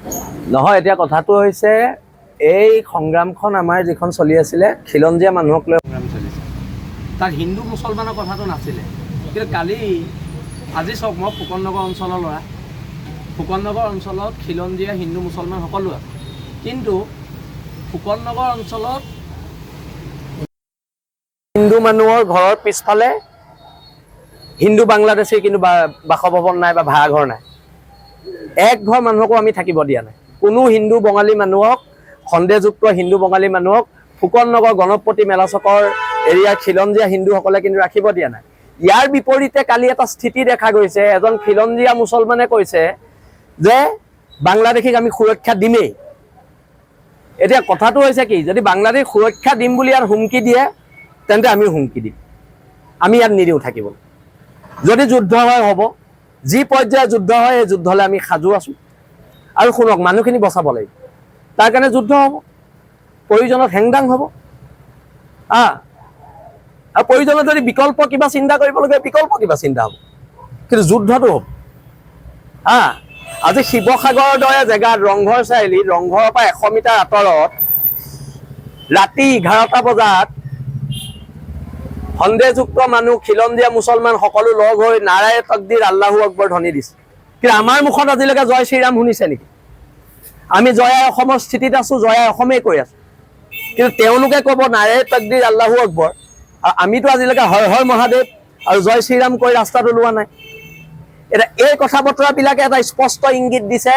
নহয়, এতিয়া কথাটো হৈছে এই সংগ্ৰামখন আমাৰ যিখন চলি আছিলে খিলঞ্জীয়া মানুহক লৈ সংগ্ৰাম চলিছে। তাত হিন্দু মুছলমানৰ কথাটো নাছিলে। কিন্তু কালি আজি চাওক, মই ফুকন নগৰ অঞ্চলৰ ল'ৰা। ফুকন নগৰ অঞ্চলত খিলঞ্জীয়া হিন্দু মুছলমান সকলো আছে। কিন্তু ফুকন নগৰ অঞ্চলত হিন্দু মানুহৰ ঘৰৰ পিছফালে হিন্দু বাংলাদেশীৰ কিন্তু বাসভৱন নাই বা ভাড়াঘৰ নাই। এক ঘৰ মানুহকো আমি থাকিব দিয়া নাই। কোনো হিন্দু বঙালী মানুহক, সন্দেহযুক্ত হিন্দু বঙালী মানুহক ফুকন নগৰ গণপতি মেলা চকৰ এৰিয়াৰ খিলঞ্জীয়া হিন্দুসকলে কিন্তু ৰাখিব দিয়া নাই। ইয়াৰ বিপৰীতে কালি এটা স্থিতি দেখা গৈছে। এজন খিলঞ্জীয়া মুছলমানে কৈছে যে বাংলাদেশীক আমি সুৰক্ষা দিমেই। এতিয়া কথাটো হৈছে কি, যদি বাংলাদেশ সুৰক্ষা দিম বুলি ইয়াত হুমকি দিয়ে তেন্তে আমি হুমকি দিম। আমি ইয়াত নিদিওঁ থাকিব। যদি যুদ্ধ হয় হ'ব, যি পৰ্যায়ৰ যুদ্ধ হয় এই যুদ্ধলৈ আমি সাজু আছোঁ। আৰু শুনক, মানুহখিনি বচাব লাগিব। তাৰ কাৰণে যুদ্ধ হ'ব, প্ৰয়োজনত হেংদাং হ'ব। আৰু প্ৰয়োজনত যদি বিকল্প কিবা চিন্তা কৰিবলগীয়া বিকল্প কিবা চিন্তা হ'ব, কিন্তু যুদ্ধটো হ'ব। আজি শিৱসাগৰৰ দৰে জেগাত ৰংঘৰ চাৰিআলি, ৰংঘৰৰ পৰা 100 মিটাৰ আঁতৰত ৰাতি 11টা বজাত সন্দেহযুক্ত মানুহ, খিলঞ্জীয়া মুছলমান সকলো লগ হৈ নাৰায়ে তকদিৰ আল্লাহু আকবৰ ধ্বনি দিছে। কিন্তু আমাৰ মুখত আজিলৈকে জয় শ্ৰীৰাম শুনিছে নেকি? আমি জয় আই অসমৰ স্থিতিত আছোঁ, জয় আই অসমেই কৈ আছোঁ। কিন্তু তেওঁলোকে ক'ব নাৰায়ে তকদিৰ আল্লাহু আকবৰ, আৰু আমিতো আজিলৈকে হয় হয় মহাদেৱ আৰু জয় শ্ৰীৰাম কৈ ৰাস্তাত ওলোৱা নাই। এতিয়া এই কথা বতৰাবিলাকে এটা স্পষ্ট ইংগিত দিছে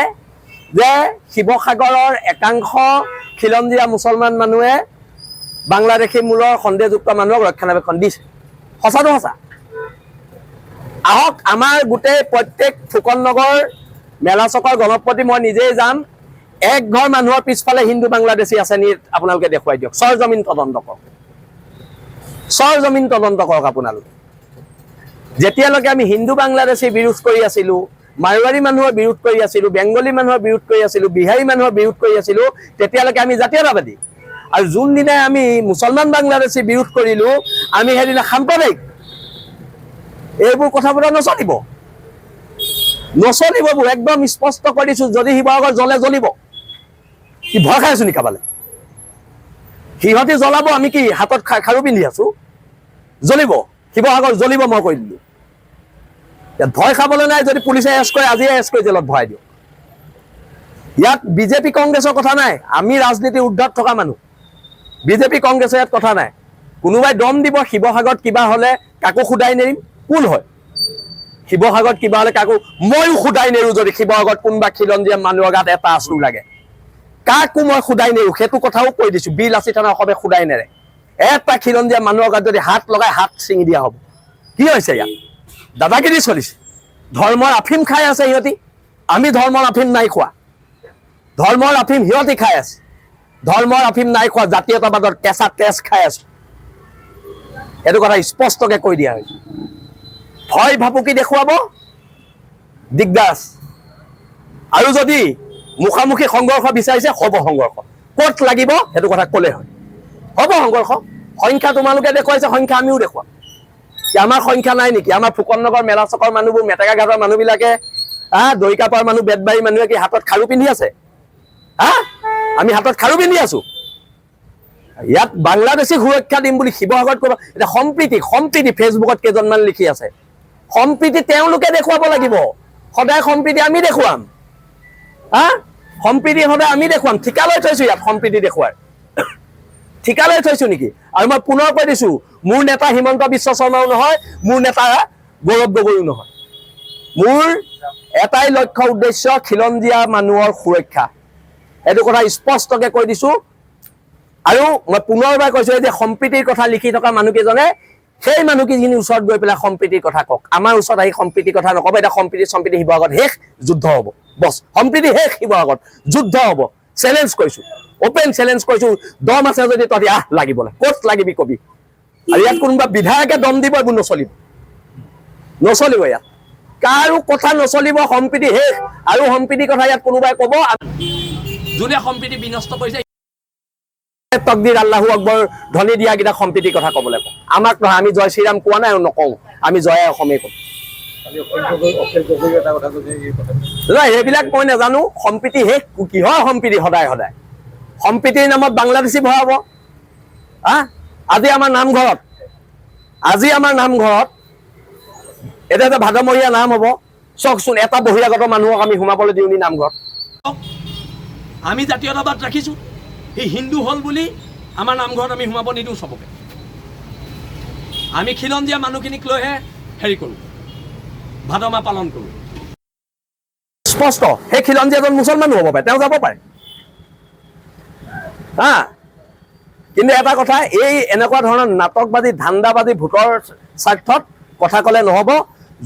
যে শিৱসাগৰৰ একাংশ খিলঞ্জীয়া মুছলমান মানুহে বাংলাদেশী মূলৰ সন্দেহযুক্ত মানুহক ৰক্ষণাবেক্ষণ দিছে। সঁচাটো সঁচা। আহক, আমাৰ গোটেই প্ৰত্যেক ফুকন নগৰ মেলা চকৰ গণপতি মই নিজেই যাম। এক ঘৰ মানুহৰ পিছফালে হিন্দু বাংলাদেশী আছে নি আপোনালোকে দেখুৱাই দিয়ক। চৰজমিন তদন্ত কৰক, চৰজমিন তদন্ত কৰক আপোনালোকে। যেতিয়ালৈকে আমি হিন্দু বাংলাদেশী বিৰোধ কৰি আছিলোঁ, মাৰোৱাৰী মানুহৰ বিৰোধ কৰি আছিলোঁ, বেংগলী মানুহৰ বিৰোধ কৰি আছিলোঁ, বিহাৰী মানুহৰ বিৰোধ কৰি আছিলোঁ, তেতিয়ালৈকে আমি জাতীয়তাবাদী। আৰু যোনদিনাই আমি মুছলমান বাংলাদেশী বিৰোধ কৰিলোঁ, আমি সেইদিনা সাম্প্ৰদায়িক। এইবোৰ কথা বতৰা নচলিব, নচলিব। একদম স্পষ্ট কৰি দিছোঁ। যদি শিৱসাগৰ জ্বলে জ্বলিব। কি ভয় খাই আছোঁ নেকি কাবালে? সিহঁতি জ্বলাব, আমি কি হাতত খাৰু পিন্ধি আছোঁ? জ্বলিব, শিৱসাগৰ জ্বলিব, মই কৈ দিলোঁ। ইয়াত ভয় খাবলৈ নাই। যদি পুলিচে এৰেষ্ট কৰে, আজিয়ে এৰেষ্ট কৰি জেলত ভৰাই দিয়ক। ইয়াত বিজেপি কংগ্ৰেছৰ কথা নাই। আমি ৰাজনীতিৰ ঊৰ্ধত থকা মানুহ। বিজেপি কংগ্ৰেছৰ ইয়াত কথা নাই। কোনোবাই দম দিব শিৱসাগৰত কিবা হ'লে কাকো সোধাই নেৰিম। কোন হয় শিৱসাগৰত কিবা হ'লে কাকো? ময়ো সোধাই নেৰোঁ। যদি শিৱসাগৰত কোনোবা খিলঞ্জীয়া মানুহৰ গাত এটা আঁচু লাগে, কাকো মই সোধাই নেৰোঁ। সেইটো কথাও কৈ দিছোঁ। বিলাচী থানা অসমে সোধাই নেৰে। এটা খিলঞ্জীয়া মানুহৰ গাত যদি হাত লগাই, হাত ছিঙি দিয়া হ'ব। কি হৈছে ইয়াত? দাদাগিৰি চলিছে। ধৰ্মৰ আফিম খাই আছে সিহঁতি। আমি ধৰ্মৰ আফিম নাই খোৱা। ধৰ্মৰ আফিম সিহঁতি খাই আছে। ধৰ্মৰ আফিম নাই খোৱা। জাতীয়তাবাদৰ কেঁচা তেজ খাই আছোঁ। এইটো কথা স্পষ্টকৈ কৈ দিয়া হৈছে। ভয় ভাবুকি দেখুৱাব, দিগদাৰ আছে। আৰু যদি মুখামুখি সংঘৰ্ষ বিচাৰিছে, হ'ব সংঘৰ্ষ। ক'ত লাগিব সেইটো কথা ক'লে হয়। হ'ব সংঘৰ্ষ। সংখ্যা তোমালোকে দেখুৱাইছে, সংখ্যা আমিও দেখুৱাম। আমাৰ সংখ্যা নাই নেকি? আমাৰ ফুকন নগৰ মেলা চকৰ মানুহবোৰ, মেটেকা ঘাটৰ মানুহবিলাকে, দৰিকাপাৰ মানুহ, বেতবাৰী মানুহে কি হাতত খাৰু পিন্ধি আছে? আমি হাতত খাৰু পিন্ধি আছোঁ। ইয়াত বাংলাদেশী সুৰক্ষা দিম বুলি শিৱসাগৰত ক'ব। এতিয়া সম্প্ৰীতি ফেচবুকত কেইজনমান লিখি আছে। সম্প্ৰীতি তেওঁলোকে দেখুৱাব লাগিব। সদায় সম্প্ৰীতি আমি দেখুৱাম। সম্প্ৰীতি সদায় আমি দেখুৱাম। ঠিকা লৈ থৈছোঁ ইয়াত সম্প্ৰীতি দেখুৱাৰ। ঠিকা লৈ থৈছোঁ নেকি? আৰু মই পুনৰ কৈ দিছোঁ, মোৰ নেতা হিমন্ত বিশ্ব শৰ্মাও নহয়, মোৰ নেতা গৌৰৱ গগৈও নহয়। মোৰ এটাই লক্ষ্য উদ্দেশ্য, খিলঞ্জীয়া মানুহৰ সুৰক্ষা। এইটো কথা স্পষ্টকৈ কৈ দিছোঁ। আৰু মই পুনৰবাৰ কৈছোঁ, যে সম্প্ৰীতিৰ কথা লিখি থকা মানুহকেইজনে সেই মানুহকেইজনীৰ ওচৰত গৈ পেলাই সম্প্ৰীতিৰ কথা কওক। আমাৰ ওচৰত আহি সম্প্ৰীতিৰ কথা নক'ব। এতিয়া সম্প্ৰীতি শিৱসাগৰত শেষ, যুদ্ধ হ'ব। বছ, সম্প্ৰীতি শেষ, শিৱসাগৰত যুদ্ধ হ'ব। চেলেঞ্জ কৰিছোঁ, অপেন চেলেঞ্জ কৰিছোঁ। দম আছে যদি তহঁতি আহ লাগিবলৈ। ক'ত লাগিবি কবি। আৰু ইয়াত কোনোবা বিধায়কে দম দিব, এইবোৰ নচলিব। নচলিব ইয়াত। কাৰো কথা নচলিব। সম্প্ৰীতি শেষ। আৰু সম্প্ৰীতিৰ কথা ইয়াত কোনোবাই ক'ব, যোনে সম্প্ৰীতি বিনষ্ট কৰিছে, তকদিৰ আল্লাহু আকবৰ ধ্বনি দিয়াকেইটা সম্প্ৰীতিৰ কথা ক'বলৈ কওঁ। আমাক নহয়, আমি জয় শ্ৰীৰাম কোৱা নাই আৰু নকওঁ। আমি জয় অসমেই কওঁ। সেইবিলাক মই নাজানো। সম্প্ৰীতি শেষ, কিহৰ সম্প্ৰীতি? সদায় সদায় সম্প্ৰীতিৰ নামত বাংলাদেশী ভৰাব। আজি আমাৰ নামঘৰত এতিয়া যে ভাদমহীয়া নাম হ'ব, চাওকচোন, এটা বহিৰাগত মানুহক আমি সোমাবলৈ দিওঁ নি নামঘৰত? আমি জাতীয়তাবাদ ৰাখিছোঁ, সি হিন্দু হ'ল বুলি আমাৰ নামঘৰত আমি সোমাব নিদিওঁ চবকে। আমি খিলঞ্জীয়া মানুহখিনিক লৈহে হেৰি কৰোঁ, ভাদ মাহ পালন কৰোঁ। স্পষ্ট, সেই খিলঞ্জীয়া এজন মুছলমানো হ'ব পাৰে, তেওঁ যাব পাৰে। কিন্তু এটা কথা, এই এনেকুৱা ধৰণৰ নাটকবাদী ধান্দাবাদী ভোটৰ স্বাৰ্থত কথা ক'লে নহ'ব।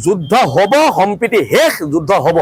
যুদ্ধ হ'ব, সম্প্ৰীতি শেষ, যুদ্ধ হ'ব।